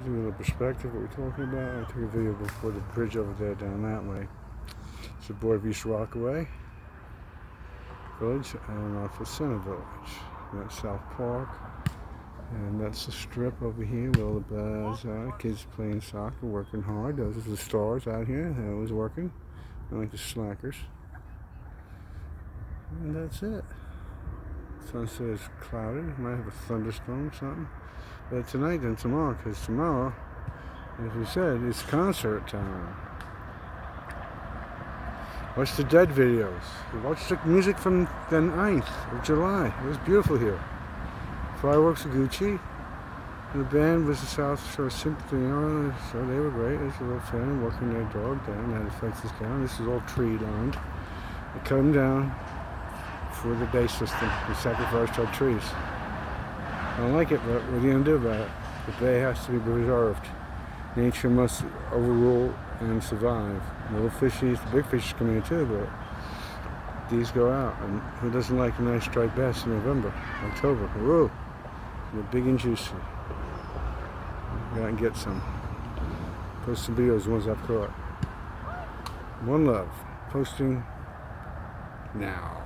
Give you a little perspective of what we're talking about. I took a video before the bridge over there down that way. It's the border of East Rockaway Village and off of Center Village. That's South Park. And that's the strip over here where all the bars are. Kids playing soccer, working hard. Those are the stars out here. They're always working. I like the slackers. And that's it. Sunset is cloudy. Might have a thunderstorm or something. But tonight and tomorrow, because tomorrow, as we said, it's concert time. Watch the Dead videos. Watch the music from the 9th of July. It was beautiful here. Fireworks of Gucci. The band was the South Shore Symphony, so they were great. There's a little family walking their dog down. They had the fences down. This is all tree lined. They cut them down for the bay system. They sacrificed our trees. I don't like it, but what are you going to do about it? The bay has to be preserved. Nature must overrule and survive. Little fishies, the big fish come in too, but these go out. And who doesn't like a nice striped bass in November, October? Woo! They're big and juicy. Go out and get some. Post some videos, ones I've caught. One love. Posting now.